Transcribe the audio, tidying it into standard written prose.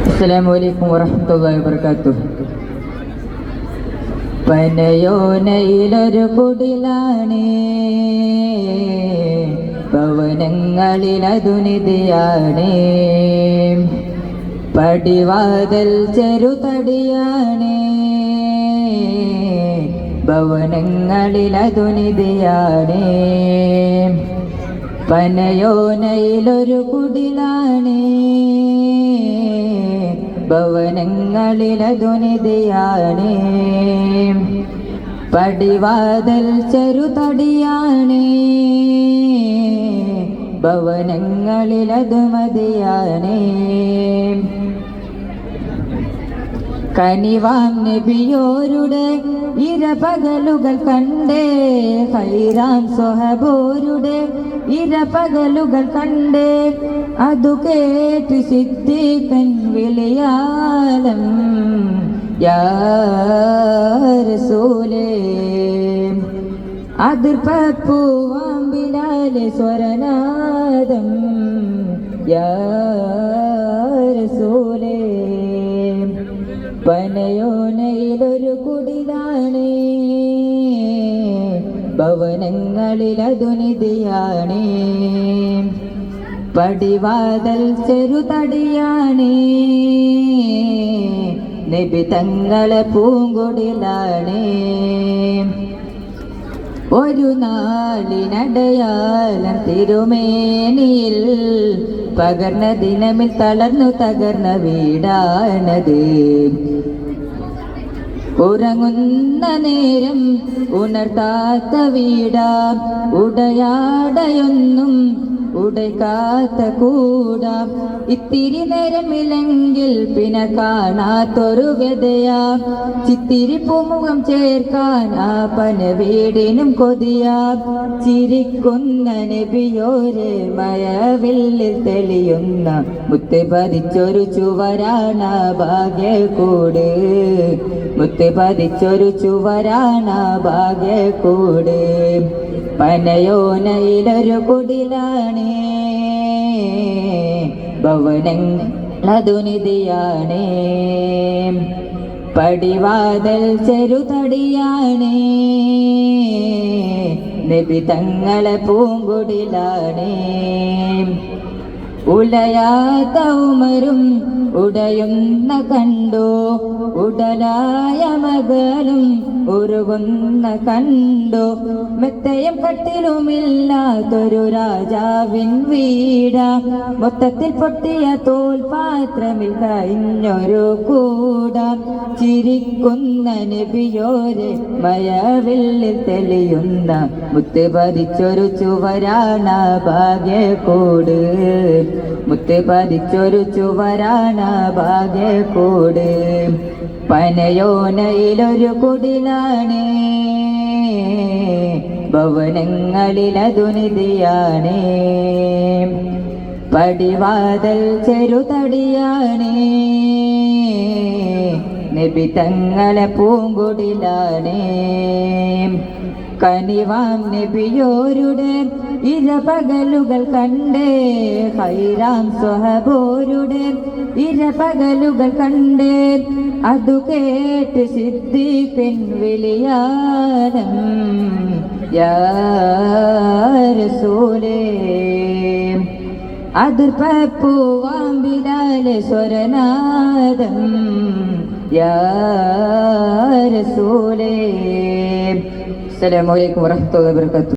അസ്സലാമു അലൈക്കും വറഹ്മത്തുള്ളാഹി വബറകാതുഹു. പനയോനയിലൊരു കുടിലാണ്, ഭവനങ്ങളിലതു നിധിയാണ്. പടിവാതിൽ ചെറുതടിയാണ്, ഭവനങ്ങളിലതു നിധിയാണ്. പനയോനയിലൊരു കുടിലാണ്, ഭവനങ്ങളിലതു നിധിയാണ്. പടിവാതിൽ ചെറുതടിയാണ്, ഭവനങ്ങളിലതു മതിയാണ്. കനിവാം നബിയോരുടെ ഇരപകലുകൾ കണ്ടേ, ഹൈറാം സ്വഹബോരുടെ ഇരപകലുകൾ കണ്ടേ. അതു കേട്ട് സിദ്ദീഖൻ വിളിയാലം, യാ റസൂലേ. അതിർപ്പൂവാം ബിലാലെ സ്വരനാദം, യാ റസൂലേ. പനയോനയിലൊരു കുടിലാണ്, ഭവനങ്ങളിലതു നിധിയാണ്. പടിവാതിൽ ചെറുതടിയാണ്, നബി തങ്ങളെ പൂങ്കുടിലാണ്. ഒരു നാളിനടയാളം തിരുമേനിയിൽ പകർന്ന ദിനമിൽ തളർന്നു തകർന്ന വീടാണത്. ഉറങ്ങുന്ന നേരം ഉണർത്താത്ത വീടാ, ഉടയാടയൊന്നും ഉടയ്ക്കാത്ത കൂടാ. ഇത്തിരി നേരമില്ലെങ്കിൽ പിന്നെ കാണാത്തൊരു വ്യതയാ, ചിത്തിരി പൂമുഖം ചേർക്കാൻ ആ പന വീടിനും കൊതിയാ. ചിരിക്കുന്ന നബിയോരെ മഴവില്ലിൽ തെളിയുന്ന മുത്ത് പതിച്ചൊരു ചുവരാണ ഭാഗ്യക്കൂട്, മുത്ത് പതിച്ചൊരു ചുവരാണ ഭാഗ്യക്കൂട്. പനയോനയിലൊരു കുടിലാണ്, ഭവനങ്ങളതു നിധിയാണ്. പടിവാതിൽ ചെറുതടിയാണ്, നബി തങ്ങളെ പൂങ്കുടിലാണ്. ഉലയാത്ത ഉമരും ഉടയുന്ന കണ്ടു, ഉടലായ മകളും ഉരുകുന്ന കണ്ടു. മെത്തയും കട്ടിലുമില്ലാത്തൊരു രാജാവിൻ വീട, മൊത്തത്തിൽ പൊട്ടിയ തോൽപാത്രമിൽ കഴിഞ്ഞൊരു കൂട. ചിരിക്കുന്ന നബിയോരെ മഴവില്ലിൽ തെളിയുന്ന മുത്ത് പതിച്ചൊരു ചുവരാണ ഭാഗ്യക്കൂട്, മുത്ത് പതിച്ചൊരു ചുവരാണ ഭാഗ്യക്കൂട്. പനയോനയിലൊരു കുടിലാണ്, ഭവനങ്ങളിലതു നിധിയാണ്. പടിവാതിൽ ചെറുതടിയാണ്, നബി തങ്ങളെ പൂങ്കുടിലാണ്. കനിവാം നബിയോരുടെ ഇരപകലുകൾ കണ്ടേ, ഹൈറാം സ്വഹബോരുടെ ഇരപകലുകൾ കണ്ടേ. അതു കേട്ട് സിദ്ദീഖിൻ വിളിയാലം, യാ റസൂലേ. അതിർപ്പൂവാം ബിലാലെ സ്വരനാദം, യാ റസൂലേ. അസ്സലാമു അലൈക്കും വറഹ്മത്തുള്ളാഹി വബറകാതുഹു.